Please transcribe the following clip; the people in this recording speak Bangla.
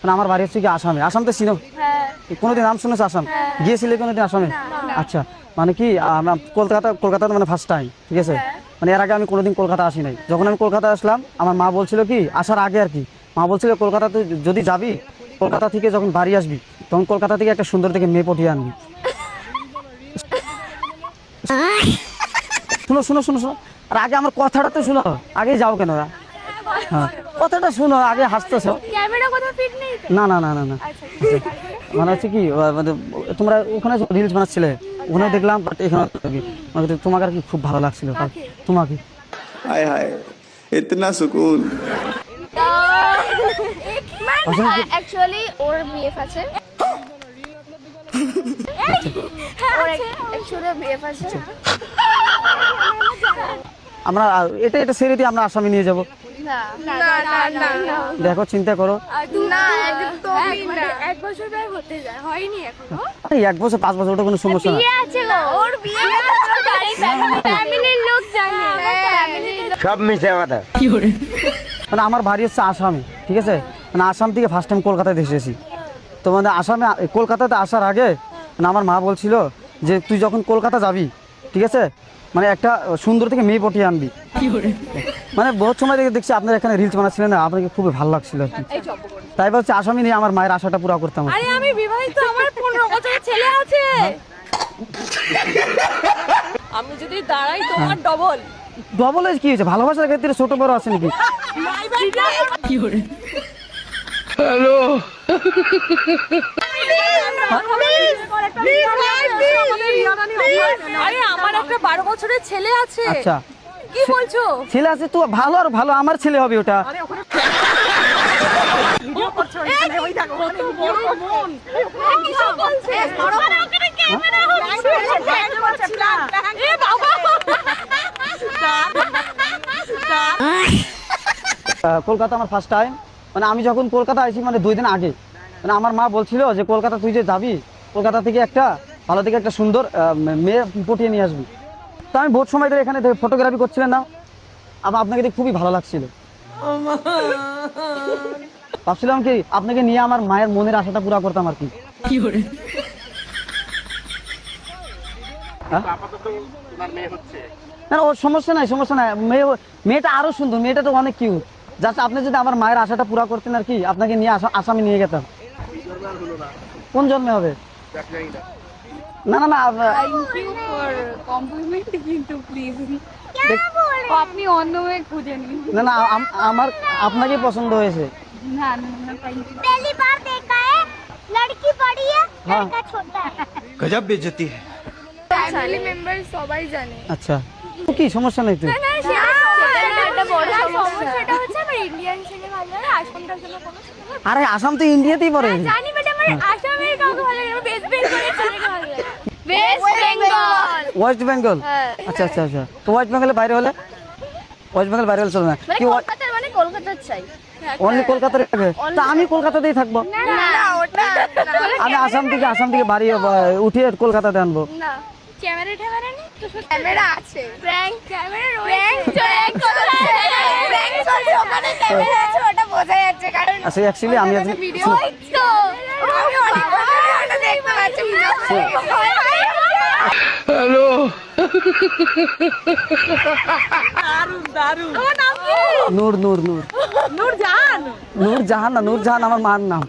মানে আমার বাড়ি হচ্ছে কি আসামে। আসাম তো চিনো? কোনোদিন নাম শুনেছো আসাম? গিয়েছিলে কোনোদিন আসামে? আচ্ছা, মানে কি কলকাতাতে মানে ফার্স্ট টাইম, ঠিক আছে। মানে এর আগে আমি কোনোদিন কলকাতা আসি নাই। যখন আমি কলকাতা আসলাম, আমার মা বলছিল কি আসার আগে আর কি, মা বলছিল কলকাতাতে যদি যাবি, কলকাতা থেকে যখন বাড়ি আসবি তখন কলকাতা থেকে একটা সুন্দর থেকে মেয়ে পটিয়ে আনবি। শুনো শুনো শুনো শুনো, আর আগে আমার কথাটা তো শুনো, আগে যাও কেন? হ্যাঁ, কথাটা শুনো, আগে হাসতেছো। না না না না না, মানে হচ্ছে কি মানে তোমরা ওখানে রিলস বানাচ্ছিলে, ওখানে দেখলাম, বাট এখানে তোমাকে আর কি খুব ভালো লাগছিল তোমাকে। हाय हाय इतना सुकून। অ্যাকচুয়ালি ওর বিএফ আছে, ওর অ্যাকচুয়ালি বিএফ আছে। আমরা এটা ছেড়ে দিয়ে আমরা আসামে নিয়ে যাব। না না না না, দেখো চিন্তা করো, না একদমই না। এক বছর প্রায় হতে যায়, হয়নি এখনো। আরে 1 বছর 5 বছর ওটা কোনো সমস্যা না। বিয়ে আছে গো, ওর বিয়ে আছে, ফ্যামিলির লোক জানে, সব মিশে কথা। মানে আমার বাড়ি হচ্ছে আসামে, ঠিক আছে। মানে আসাম থেকে ফার্স্ট টাইম কলকাতায় এসেছি। তো মানে আসামে কলকাতাতে আসার আগে মানে আমার মা বলছিল যে তুই যখন কলকাতা যাবি, ঠিক আছে, মানে একটা সুন্দর থেকে মেয়ে পটিয়ে আনবি। মানে বহুত সময় থেকে দেখছি আপনার এখানে রিলস বানাচ্ছিলেন না, আপনাকে খুবই ভালো লাগছিল আর কি। তাই বলছি আসামে নিয়ে আমার মায়ের আশাটা পুরো করতাম। আরে আমি বিবাহিত, আমার 15 বছরের ছেলে আছে। আমি যদি দাঁড়াই তোমার ডবল। ডবল এজ কি হয়েছে? ভালোবাসার ক্ষেত্রে ছোট বড় আছে নাকি? হ্যালো, আরে আমার একটা 12 বছরের ছেলে আছে। আচ্ছা, কি বলছো? ছেলে আছে তো ভালো, আর ভালো আমার ছেলে হবে ওটা। কলকাতা আমার ফার্স্ট টাইম। মানে আমি যখন কলকাতা আসি মানে 2 দিন আগে, মানে আমার মা বলছিল যে কলকাতা তুই যে যাবি, কলকাতা থেকে একটা ভালো থেকে একটা সুন্দর মেয়ে পটিয়ে নিয়ে আসবি। তো আমি বহুত সময় ধরে এখানে ফটোগ্রাফি করছিলেন না, আবার আপনাকে দেখে খুবই ভালো লাগছিল। ভাবছিলাম কি আপনাকে নিয়ে আমার মায়ের মনের আশাটা পুরা করতাম আর কি। হ্যাঁ? না ওর সমস্যা নাই, সমস্যা নাই, মেয়েটা আরো সুন্দর, মেয়েটা তো অনেক কিউট। জাস্ট আপনি যদি আমার মায়ের আশাটা পুরা করতেন আর কি, আপনাকে নিয়ে আসামে নিয়ে যেতাম। কোন জন্মে হবে? না না না, থ্যাংক ইউ ফর কমপ্লিমেন্ট, কিন্তু প্লিজ আপনি অন্য মেয়ে খুঁজে নিন। না না, আমার আপনাকে পছন্দ হয়েছে। না না না, থ্যাংক ইউ। पहली बार देखा है, लड़की बड़ी है, हाँ। लड़का छोटा है। गजब बेइज्जती है। ফ্যামিলি মেম্বার সবাই জানে। আচ্ছা, তো কি সমস্যা নেই তো? না সেটা একটা বড় সমস্যাটা হচ্ছে আমার ইন্ডিয়ান ছেলে ভালো লাগে, আসামটার জন্য কোনো সমস্যা নেই। আরে আসাম তো ইন্ডিয়াতেই পড়ে। জানি বাট আমার আসামের কাউকে ভালো লাগে, বেস্ট বেঙ্গলের ছেলেকে ভালো লাগে। বেস্ট বেঙ্গল। ওয়েস্ট বেঙ্গল? হ্যাঁ। আচ্ছা আচ্ছা আচ্ছা, তো ওয়েস্ট বেঙ্গলের বাইরে হলে? ওয়েস্ট বেঙ্গল বাইরে হলে চলবে না কি? কলকাতার মানে কলকাতার চাই। অনলি কলকাতার থাকবে? তা আমি কলকাতাতেই থাকবো। না না ওটা আমি আসাম থেকে বাড়ি উঠিয়ে কলকাতাতে আনবো। না, ক্যামেরা ট্যামেরা নেই তো? ক্যামেরা আছে, প্র্যাঙ্ক ক্যামেরা রয়েছে, প্র্যাঙ্ক চলছে ওখানে, ক্যামেরা আছে ওটা বোঝা যাচ্ছে কারণ আচ্ছা অ্যাকচুয়ালি আমি আজকে ভিডিও তো আমি অনেক ওটা দেখতে পাচ্ছি। হ্যালো, দারুণ তোমার নাম কি? নূর নূর নূর নূরজাহান। নূরজাহান না, নূরজাহান আমার মার নাম।